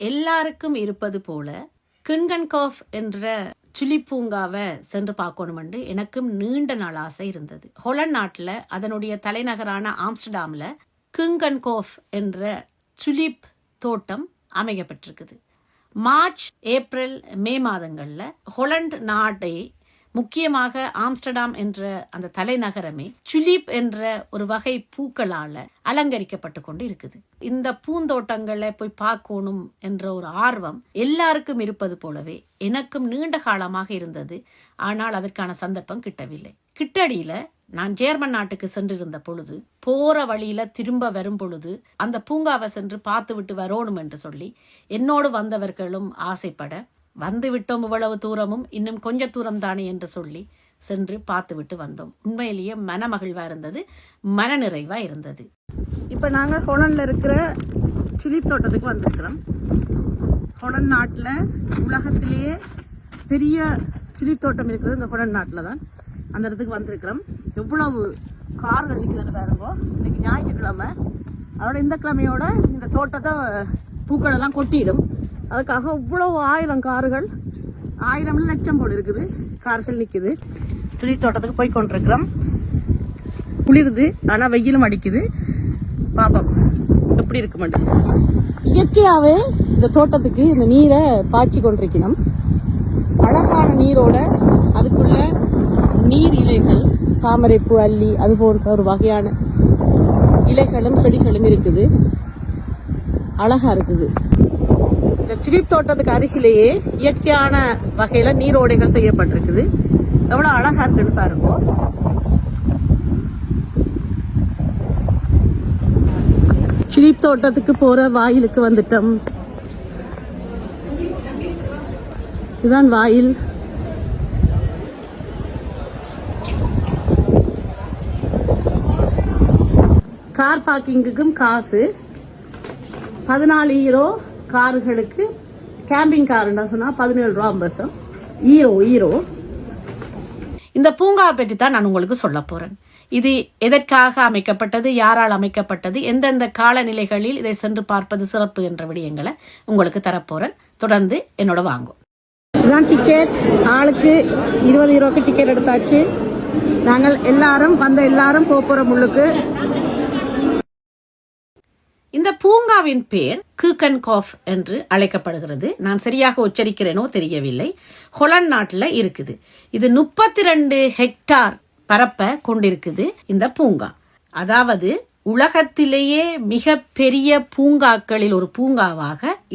எல்லாருக்கும் இருப்பது போல கின்கன்காஃப் என்ற சுலிப் பூங்காவை சென்று பார்க்கணும் என்று எனக்கும் நீண்ட நாள் ஆசை இருந்தது. ஹொலண்ட் நாட்டில் அதனுடைய தலைநகரான ஆம்ஸ்டர்டாமில் கின்கன்காஃப் என்ற சுலிப் தோட்டம் அமைக்கப்பட்டிருக்குது. மார்ச், ஏப்ரல், மே மாதங்களில் ஹொலண்ட் நாட்டை முக்கியமாக ஆம்ஸ்டர்டாம் என்ற அந்த தலைநகரமே சுலிப் என்ற ஒரு வகை பூக்களால அலங்கரிக்கப்பட்டு கொண்டு இருக்குது. இந்த பூந்தோட்டங்களை போய் பார்க்கணும் என்ற ஒரு ஆர்வம் எல்லாருக்கும் இருப்பது போலவே எனக்கும் நீண்ட காலமாக இருந்தது. ஆனால் அதற்கான சந்தர்ப்பம் கிட்டவில்லை. கிட்டடியில நான் ஜெர்மன் நாட்டுக்கு சென்றிருந்த பொழுது போற வழியில திரும்ப வரும் பொழுது அந்த பூங்காவை சென்று பார்த்து விட்டு வரணும் என்று சொல்லி என்னோடு வந்தவர்களும் ஆசைப்பட வந்து விட்டோம். இவ்வளவு தூரமும் இன்னும் கொஞ்ச தூரம் தானே என்று சொல்லி சென்று பார்த்து விட்டு வந்தோம். உண்மையிலேயே மனமகிழ்வா இருந்தது, மனநிறைவா இருந்தது. இப்போ நாங்கள் ஹொலண்டில் இருக்கிற சுலிப் தோட்டத்துக்கு வந்திருக்கிறோம். ஹொலண்ட் நாட்டில் உலகத்திலேயே பெரிய சுலிப் தோட்டம் இருக்கிறது இந்த ஹொலண்ட் நாட்டில் தான். அந்த இடத்துக்கு வந்திருக்கிறோம். எவ்வளவு கார்கள் நிற்குதுன்னு பாருங்க. இன்னைக்கு ஞாயிற்றுக்கிழமை, அதோட இந்த கிழமையோட இந்த தோட்டத்தை பூக்கள் எல்லாம் கொட்டிடும். அதுக்காக இவ்வளவு 1000 கார்கள், 1000 லட்சம் போல் இருக்குது கார்கள் நிற்குது. சுலிப் தோட்டத்துக்கு போய் கொண்டிருக்கிறோம். குளிருது, ஆனால் வெயிலும் அடிக்குது. பாப்போம் எப்படி இருக்க மாட்டேன். இயற்கையாகவே இந்த தோட்டத்துக்கு இந்த நீரை பாய்ச்சி கொண்டிருக்கணும். அழகான நீரோட அதுக்குள்ள நீர் இலைகள், தாமரைப்பூ, அல்லி, அது போன்ற ஒரு வகையான இலைகளும் செடிகளும் இருக்குது. அழகா இருக்குது. இந்த சுலிப் தோட்டத்துக்கு அருகிலேயே இயற்கையான வகையில நீரோடைகள் செய்யப்பட்டிருக்குது. எவ்வளவு அழகா இருக்குன்னு பாருங்க. சுலிப் தோட்டத்துக்கு போற வாயிலுக்கு வந்துட்டோம். இதுதான் வாயில். கார் பார்க்கிங்குக்கும் காசு 14 யூரோ. கார்களுக்கு கேம்பிங் கார்னா சொன்னா 17 ரூபா 50 ஈரோ. இந்த பூங்காவை பற்றி தான் நான் உங்களுக்கு சொல்ல போறேன். இது எதற்காக அமைக்கப்பட்டது, யாரால் அமைக்கப்பட்டது, எந்தெந்த காலநிலைகளில் இதை சென்று பார்ப்பது சிறப்பு என்ற விடயங்களை உங்களுக்கு தரப்போறேன். தொடர்ந்து என்னோட வாங்கும். இதுதான் டிக்கெட். ஆளுக்கு 20 யூரோக்கு டிக்கெட் எடுத்தாச்சு. நாங்கள் எல்லாரும் போறோம் உள்ளுக்கு. இந்த பூங்காவின் பேர் கின்கன்காஃப் என்று அழைக்கப்படுகிறது. நான் சரியாக உச்சரிக்கிறேனோ தெரியவில்லை. ஹொலண்ட் நாட்டில் இருக்குது. இது 32 ஹெக்டார் பரப்ப கொண்டிருக்குது இந்த பூங்கா. அதாவது உலகத்திலேயே மிக பெரிய பூங்காக்களில் ஒரு பூங்காவாக